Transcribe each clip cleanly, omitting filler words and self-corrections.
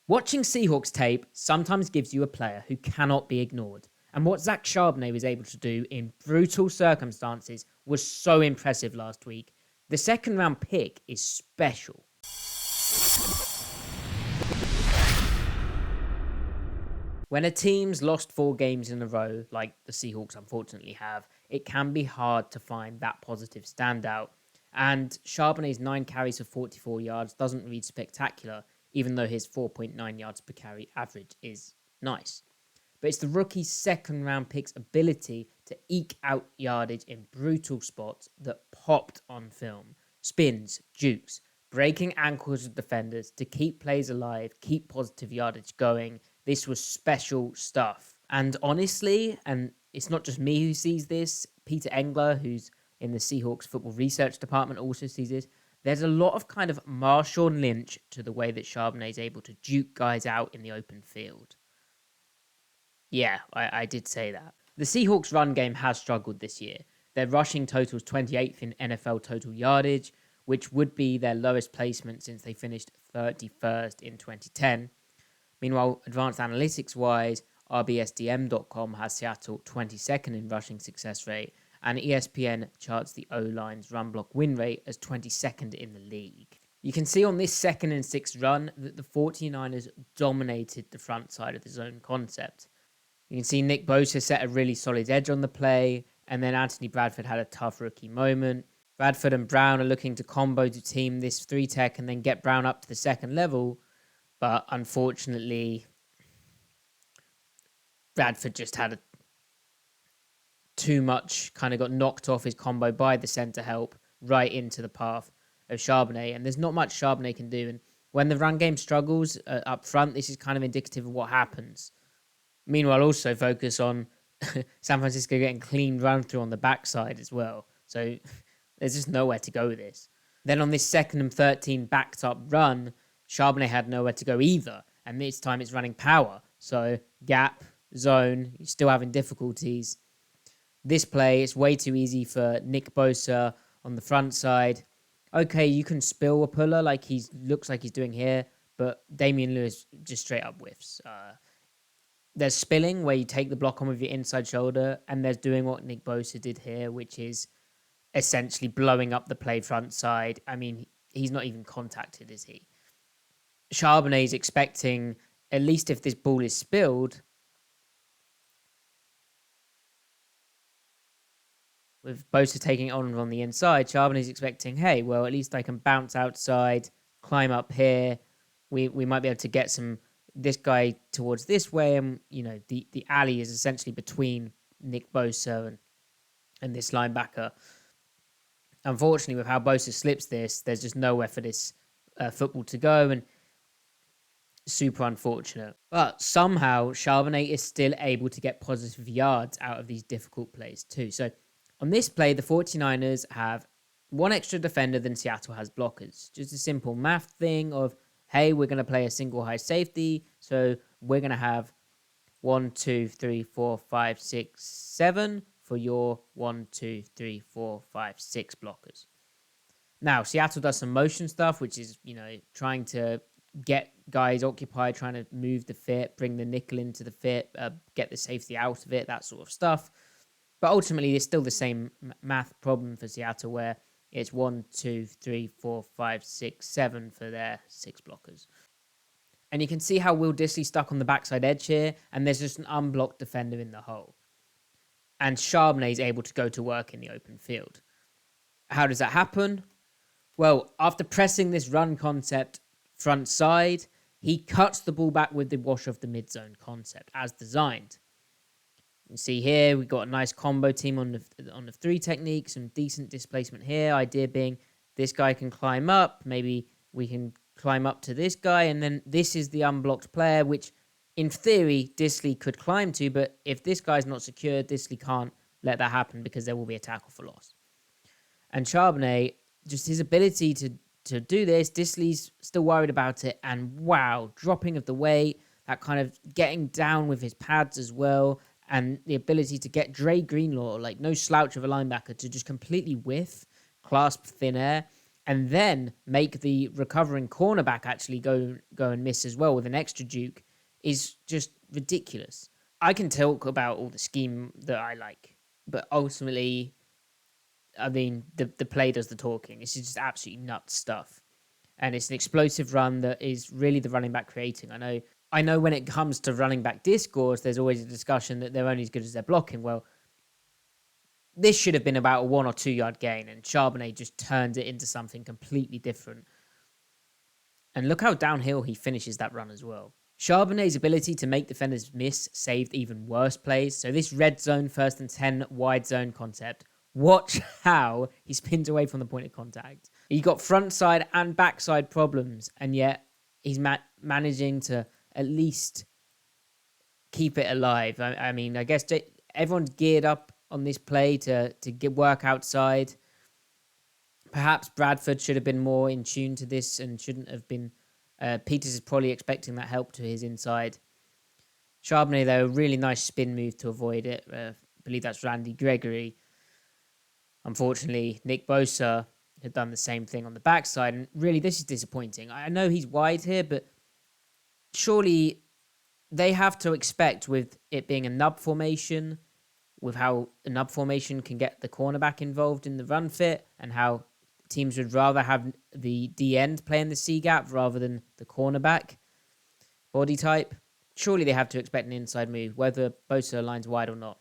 Watching Seahawks tape sometimes gives you a player who cannot be ignored. And what Zach Charbonnet was able to do in brutal circumstances was so impressive last week. The second round pick is special. When a team's lost 4 games in a row, like the Seahawks unfortunately have, it can be hard to find that positive standout. And Charbonnet's 9 carries for 44 yards doesn't read spectacular, even though his 4.9 yards per carry average is nice. But it's the rookie's second round pick's ability to eke out yardage in brutal spots that popped on film. Spins, jukes, breaking ankles of defenders to keep plays alive, keep positive yardage going. This was special stuff. And honestly, and it's not just me who sees this, Peter Engler, who's in the Seahawks football research department, also sees this. There's a lot of kind of Marshawn Lynch to the way that Charbonnet is able to juke guys out in the open field. Yeah, I did say that. The Seahawks run game has struggled this year. Their rushing totals 28th in NFL total yardage, which would be their lowest placement since they finished 31st in 2010. Meanwhile, advanced analytics-wise, RBSDM.com has Seattle 22nd in rushing success rate, and ESPN charts the O-line's run block win rate as 22nd in the league. You can see on this 2nd and 6th run that the 49ers dominated the front side of the zone concept. You can see Nick Bosa set a really solid edge on the play, and then Anthony Bradford had a tough rookie moment. Bradford and Brown are looking to combo to team this 3-tech and then get Brown up to the second level, but unfortunately, Bradford just had too much, kind of got knocked off his combo by the center help right into the path of Charbonnet, and there's not much Charbonnet can do. And when the run game struggles up front, this is kind of indicative of what happens. Meanwhile, also focus on San Francisco getting clean run through on the backside as well. So there's just nowhere to go with this. Then on this 2nd and 13 backed up run, Charbonnet had nowhere to go either. And this time it's running power. So gap, zone, you're still having difficulties. This play, it's way too easy for Nick Bosa on the front side. Okay, you can spill a puller like he looks like he's doing here, but Damian Lewis just straight up whiffs. There's spilling where you take the block on with your inside shoulder, and there's doing what Nick Bosa did here, which is essentially blowing up the play front side. I mean, he's not even contacted, is he? Charbonnet is expecting, at least if this ball is spilled, with Bosa taking it on the inside, Charbonnet is expecting, hey, well, at least I can bounce outside, climb up here. We might be able to get this guy towards this way, and the alley is essentially between Nick Bosa and this linebacker. Unfortunately, with how Bosa slips this, there's just nowhere for this football to go, and super unfortunate. But somehow, Charbonnet is still able to get positive yards out of these difficult plays too. So on this play, the 49ers have one extra defender than Seattle has blockers. Just a simple math thing of, hey, we're going to play a single high safety, so we're going to have 1, 2, 3, 4, 5, 6, 7 for your 1, 2, 3, 4, 5, 6 blockers. Now, Seattle does some motion stuff, which is, trying to get guys occupied, trying to move the fit, bring the nickel into the fit, get the safety out of it, that sort of stuff. But ultimately, it's still the same math problem for Seattle where it's 1, 2, 3, 4, 5, 6, 7 for their 6 blockers. And you can see how Will Dissly stuck on the backside edge here, and there's just an unblocked defender in the hole. And Charbonnet is able to go to work in the open field. How does that happen? Well, after pressing this run concept front side, he cuts the ball back with the wash of the mid-zone concept as designed. You see here, we've got a nice combo team on the 3 technique, some decent displacement here. Idea being this guy can climb up, maybe we can climb up to this guy, and then this is the unblocked player, which in theory Dissly could climb to, but if this guy's not secure, Dissly can't let that happen because there will be a tackle for loss. And Charbonnet, just his ability to do this, Dissly's still worried about it, and wow, dropping of the weight, that kind of getting down with his pads as well, and the ability to get Dre Greenlaw, like no slouch of a linebacker, to just completely whiff, clasp thin air. and then make the recovering cornerback actually go and miss as well with an extra juke is just ridiculous. I can talk about all the scheme that I like, but ultimately, I mean, the play does the talking. This is just absolutely nuts stuff. And it's an explosive run that is really the running back creating. I know when it comes to running back discourse, there's always a discussion that they're only as good as their blocking. Well, this should have been about a 1 or 2 yard gain, and Charbonnet just turned it into something completely different. And look how downhill he finishes that run as well. Charbonnet's ability to make defenders miss saved even worse plays. So this red zone 1st and 10 wide zone concept, watch how he spins away from the point of contact. He got front side and backside problems, and yet he's managing to at least keep it alive. I mean, I guess everyone's geared up on this play to get work outside. Perhaps Bradford should have been more in tune to this and shouldn't have been. Peters is probably expecting that help to his inside. Charbonnet, though, a really nice spin move to avoid it. I believe that's Randy Gregory. Unfortunately, Nick Bosa had done the same thing on the backside, and really this is disappointing. I know he's wide here, but surely they have to expect, with it being a nub formation, with how a nub formation can get the cornerback involved in the run fit, and how teams would rather have the D-end playing the C-gap rather than the cornerback body type. Surely they have to expect an inside move, whether Bosa aligns wide or not.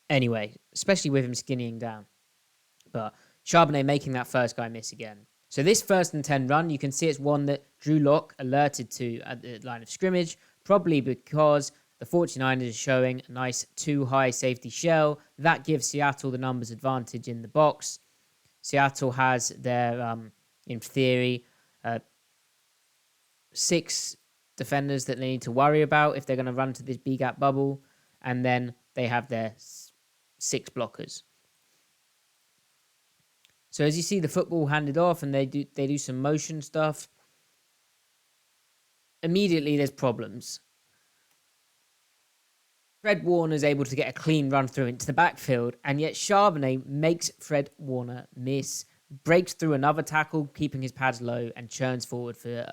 Anyway, especially with him skinnying down. But Charbonnet making that first guy miss again. So this 1st and 10 run, you can see it's one that Drew Lock alerted to at the line of scrimmage, probably because the 49ers are showing a nice 2-high safety shell. That gives Seattle the numbers advantage in the box. Seattle has their, in theory, 6 defenders that they need to worry about if they're going to run to this B-gap bubble. And then they have their 6 blockers. So as you see the football handed off and they do some motion stuff, immediately there's problems. Fred Warner is able to get a clean run through into the backfield, and yet Charbonnet makes Fred Warner miss, breaks through another tackle, keeping his pads low, and churns forward for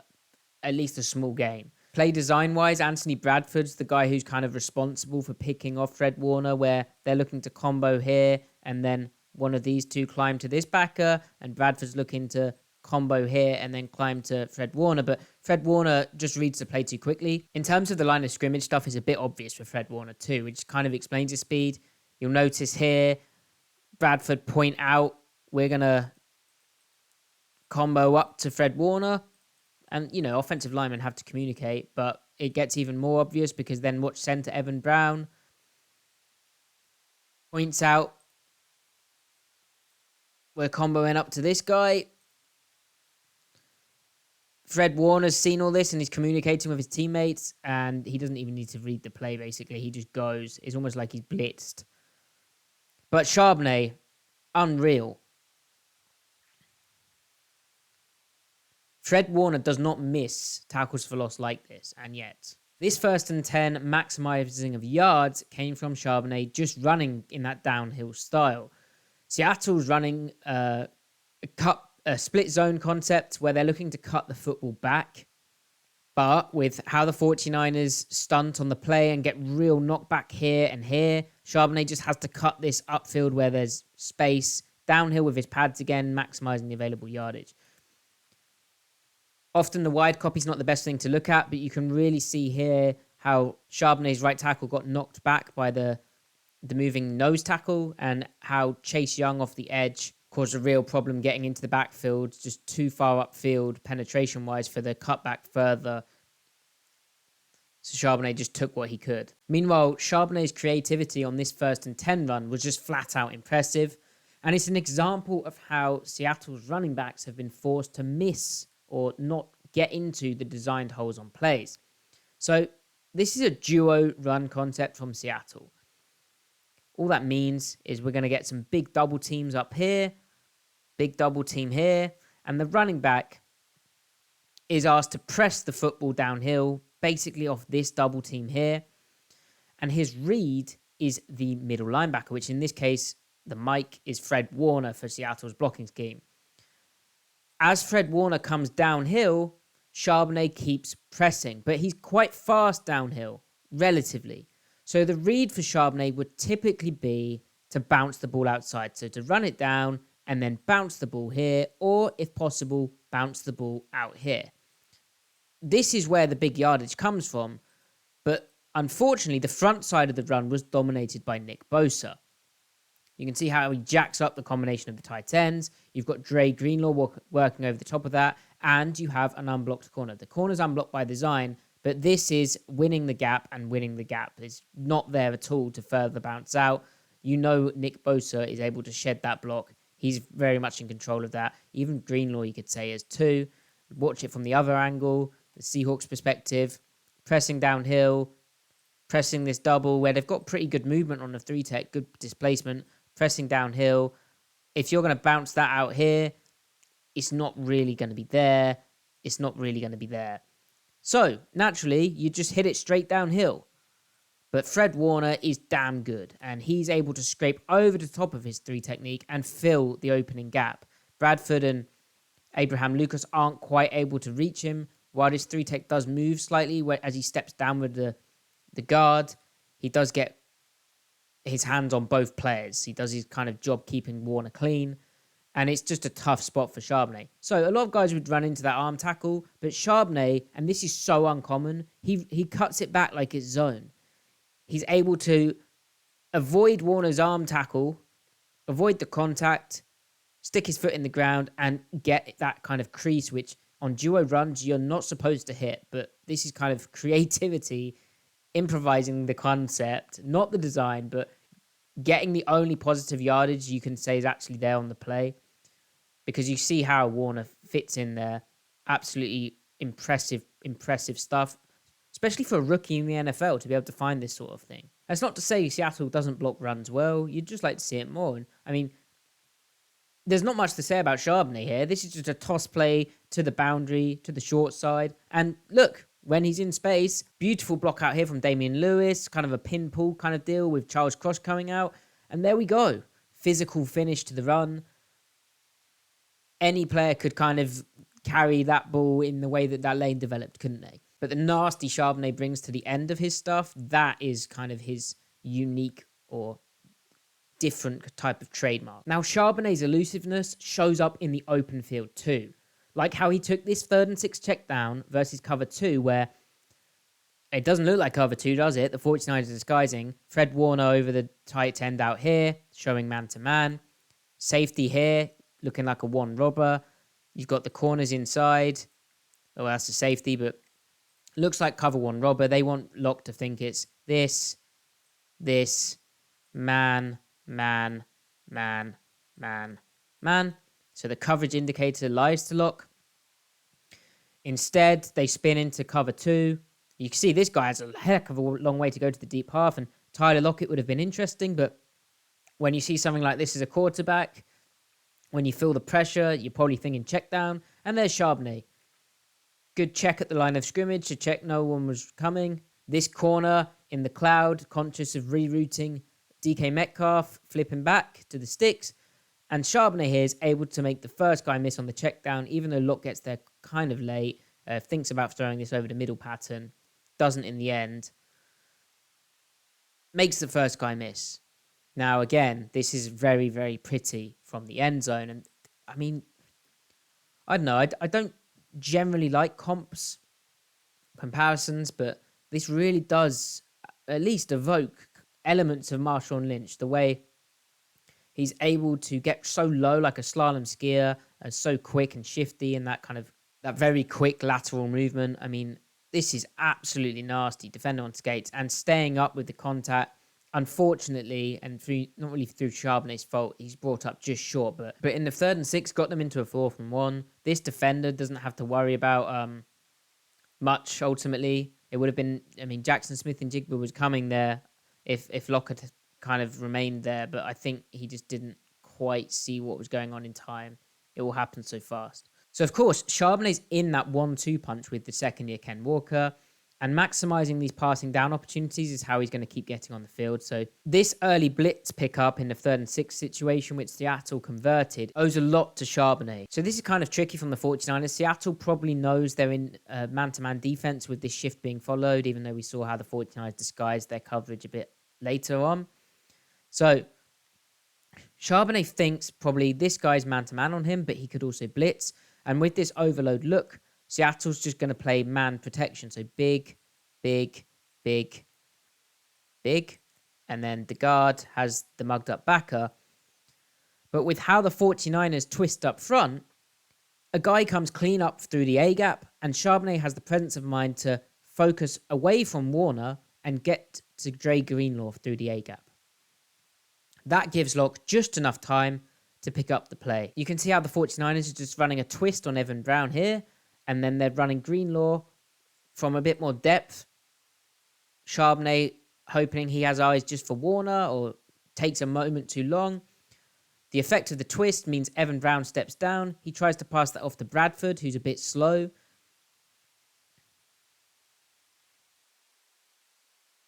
at least a small gain. Play design-wise, Anthony Bradford's the guy who's kind of responsible for picking off Fred Warner, where they're looking to combo here, and then one of these two climb to this backer, and Bradford's looking to combo here and then climb to Fred Warner, but Fred Warner just reads the play too quickly. In terms of the line of scrimmage stuff, is a bit obvious for Fred Warner too, which kind of explains his speed. You'll notice here, Bradford point out, we're going to combo up to Fred Warner, and, you know, offensive linemen have to communicate, but it gets even more obvious because then watch center Evan Brown points out, we're comboing up to this guy. Fred Warner's seen all this and he's communicating with his teammates, and he doesn't even need to read the play, basically. He just goes. It's almost like he's blitzed. But Charbonnet, unreal. Fred Warner does not miss tackles for loss like this, and yet this 1st and 10 maximizing of yards came from Charbonnet just running in that downhill style. Seattle's running a split zone concept where they're looking to cut the football back. But with how the 49ers stunt on the play and get real knockback here and here, Charbonnet just has to cut this upfield where there's space, downhill with his pads again, maximizing the available yardage. Often the wide copy's not the best thing to look at, but you can really see here how Charbonnet's right tackle got knocked back by the moving nose tackle, and how Chase Young off the edge caused a real problem getting into the backfield, just too far upfield penetration-wise for the cutback further. So Charbonnet just took what he could. Meanwhile, Charbonnet's creativity on this 1st and 10 run was just flat out impressive, and it's an example of how Seattle's running backs have been forced to miss or not get into the designed holes on plays. So this is a duo run concept from Seattle. All that means is we're going to get some big double teams up here, big double team here, and the running back is asked to press the football downhill, basically off this double team here. And his read is the middle linebacker, which in this case, the Mike is Fred Warner for Seattle's blocking scheme. As Fred Warner comes downhill, Charbonnet keeps pressing, but he's quite fast downhill, relatively. So the read for Charbonnet would typically be to bounce the ball outside. So to run it down and then bounce the ball here, or if possible, bounce the ball out here. This is where the big yardage comes from, but unfortunately, the front side of the run was dominated by Nick Bosa. You can see how he jacks up the combination of the tight ends. You've got Dre Greenlaw working over the top of that, and you have an unblocked corner. The corner's unblocked by design, but this is winning the gap, and winning the gap is not there at all to further bounce out. You know Nick Bosa is able to shed that block. He's very much in control of that. Even Greenlaw, you could say, is too. Watch it from the other angle, the Seahawks perspective, pressing downhill, pressing this double where they've got pretty good movement on the 3-tech, good displacement, pressing downhill. If you're going to bounce that out here, it's not really going to be there. It's not really going to be there. So, naturally, you just hit it straight downhill. But Fred Warner is damn good, and he's able to scrape over the top of his 3 technique and fill the opening gap. Bradford and Abraham Lucas aren't quite able to reach him, while his 3-tech does move slightly as he steps down with the guard. He does get his hands on both players. He does his kind of job keeping Warner clean, and it's just a tough spot for Charbonnet. So a lot of guys would run into that arm tackle, but Charbonnet, and this is so uncommon, he cuts it back like it's zone. He's able to avoid Warner's arm tackle, avoid the contact, stick his foot in the ground, and get that kind of crease, which on duo runs you're not supposed to hit. But this is kind of creativity, improvising the concept, not the design, but getting the only positive yardage you can say is actually there on the play. Because you see how Warner fits in there. Absolutely impressive stuff. Especially for a rookie in the NFL to be able to find this sort of thing. That's not to say Seattle doesn't block runs well. You'd just like to see it more. And I mean, there's not much to say about Charbonnet here. This is just a toss play to the boundary, to the short side. And look, when he's in space, beautiful block out here from Damian Lewis, kind of a pin pull kind of deal with Charles Cross coming out. And there we go. Physical finish to the run. Any player could kind of carry that ball in the way that lane developed, couldn't they? But the nasty Charbonnet brings to the end of his stuff, that is kind of his unique or different type of trademark. Now, Charbonnet's elusiveness shows up in the open field too. Like how he took this 3rd and 6 check down versus cover 2, where it doesn't look like cover 2, does it? The 49ers are disguising. Fred Warner over the tight end out here, showing man-to-man. Safety here, looking like a one robber. You've got the corners inside. Oh, that's a safety, but looks like cover 1 robber. They want Locke to think it's this, man. So the coverage indicator lies to Locke. Instead, they spin into cover 2. You can see this guy has a heck of a long way to go to the deep half, and Tyler Lockett would have been interesting, but when you see something like this as a quarterback, when you feel the pressure, you're probably thinking check down, and there's Charbonnet. Good check at the line of scrimmage to check no one was coming. This corner in the cloud, conscious of rerouting DK Metcalf, flipping back to the sticks. And Charbonnet here is able to make the first guy miss on the check down, even though Locke gets there kind of late, thinks about throwing this over the middle pattern, doesn't in the end. Makes the first guy miss. Now, again, this is very, very pretty from the end zone. And, I mean, I don't know. I don't generally like comparisons, but this really does at least evoke elements of Marshawn Lynch. The way he's able to get so low like a slalom skier, so quick and shifty, and that very quick lateral movement. I mean, this is absolutely nasty. Defender on skates and staying up with the contact. Unfortunately, and not really through Charbonnet's fault, he's brought up just short. But in the 3rd and 6, got them into a 4th and 1. This defender doesn't have to worry about much, ultimately. It would have been, I mean, Jackson Smith and Jigba was coming there if Locke had kind of remained there. But I think he just didn't quite see what was going on in time. It all happened so fast. So, of course, Charbonnet's in that 1-2 punch with the second-year Ken Walker. And maximizing these passing down opportunities is how he's going to keep getting on the field. So this early blitz pickup in the 3rd and 6 situation, which Seattle converted, owes a lot to Charbonnet. So this is kind of tricky from the 49ers. Seattle probably knows they're in man-to-man defense with this shift being followed, even though we saw how the 49ers disguised their coverage a bit later on. So Charbonnet thinks probably this guy's man-to-man on him, but he could also blitz. And with this overload look, Seattle's just going to play man protection. So big, big, big, big. And then the guard has the mugged up backer. But with how the 49ers twist up front, a guy comes clean up through the A-gap, and Charbonnet has the presence of mind to focus away from Warner and get to Dre Greenlaw through the A-gap. That gives Locke just enough time to pick up the play. You can see how the 49ers are just running a twist on Evan Brown here, and then they're running Greenlaw from a bit more depth. Charbonnet hoping he has eyes just for Warner or takes a moment too long. The effect of the twist means Evan Brown steps down. He tries to pass that off to Bradford, who's a bit slow.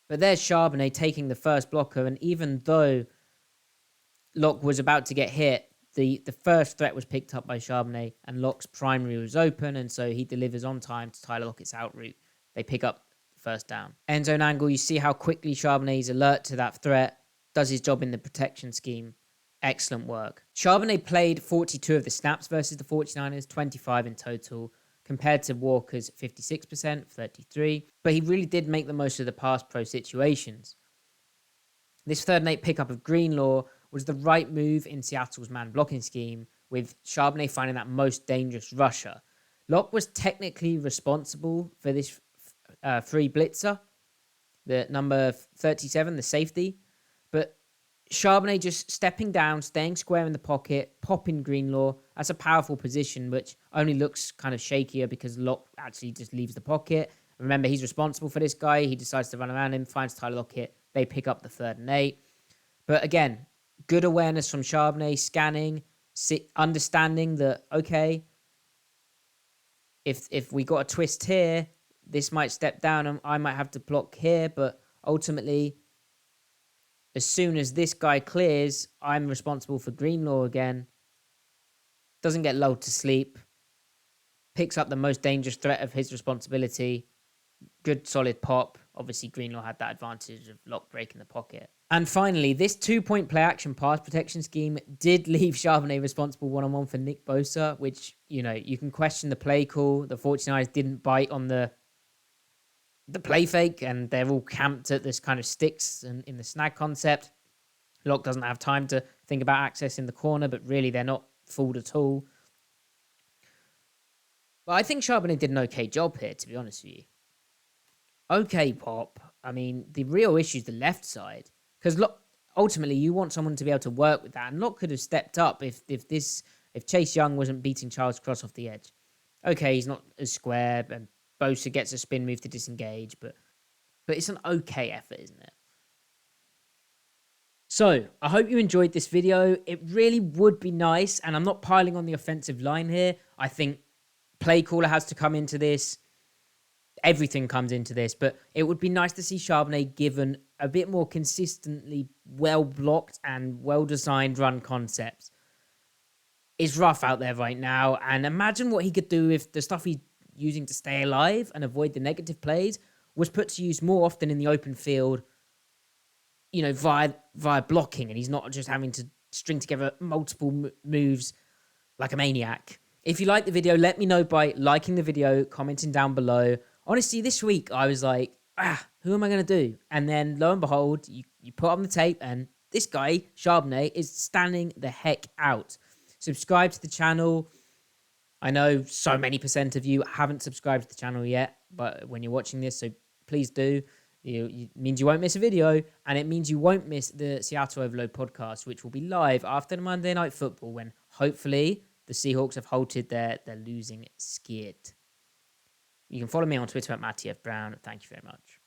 But there's Charbonnet taking the first blocker, and even though Locke was about to get hit, the first threat was picked up by Charbonnet, and Locke's primary was open, and so he delivers on time to Tyler Lockett's out route. They pick up the first down. End zone angle, you see how quickly Charbonnet is alert to that threat, does his job in the protection scheme. Excellent work. Charbonnet played 42 of the snaps versus the 49ers, 25 in total, compared to Walker's 56%, 33. But he really did make the most of the pass pro situations. This 3rd and 8 pickup of Greenlaw was the right move in Seattle's man blocking scheme, with Charbonnet finding that most dangerous rusher. Locke was technically responsible for this free blitzer, the number 37, the safety, but Charbonnet just stepping down, staying square in the pocket, popping Greenlaw. That's a powerful position, which only looks kind of shakier because Locke actually just leaves the pocket. Remember, he's responsible for this guy. He decides to run around him, finds Tyler Lockett. They pick up the 3rd and 8. But again, good awareness from Charbonnet, scanning, understanding that, okay, if we got a twist here, this might step down and I might have to block here, but ultimately, as soon as this guy clears, I'm responsible for Greenlaw again. Doesn't get lulled to sleep. Picks up the most dangerous threat of his responsibility. Good solid pop. Obviously, Greenlaw had that advantage of Locke breaking the pocket. And finally, this 2-point play action pass protection scheme did leave Charbonnet responsible one-on-one for Nick Bosa, which, you can question the play call. The 49ers didn't bite on the play fake, and they're all camped at this kind of sticks and in the snag concept. Locke doesn't have time to think about access in the corner, but really they're not fooled at all. But I think Charbonnet did an okay job here, to be honest with you. Okay, Pop. I mean, the real issue is the left side. Because ultimately, you want someone to be able to work with that. And Locke could have stepped up if Chase Young wasn't beating Charles Cross off the edge. Okay, he's not as square, and Bosa gets a spin move to disengage, but it's an okay effort, isn't it? So, I hope you enjoyed this video. It really would be nice, and I'm not piling on the offensive line here. I think play caller has to come into this. Everything comes into this, but it would be nice to see Charbonnet given a bit more consistently well-blocked and well-designed run concepts. It's rough out there right now, and imagine what he could do if the stuff he's using to stay alive and avoid the negative plays was put to use more often in the open field, via blocking, and he's not just having to string together multiple moves like a maniac. If you like the video, let me know by liking the video, commenting down below. Honestly, this week I was like, who am I going to do? And then lo and behold, you put on the tape and this guy, Charbonnet, is standing the heck out. Subscribe to the channel. I know so many % of you haven't subscribed to the channel yet, but when you're watching this, so please do. It means you won't miss a video, and it means you won't miss the Seattle Overload podcast, which will be live after the Monday Night Football when hopefully the Seahawks have halted their losing skid. You can follow me on Twitter at Matty F. Brown. Thank you very much.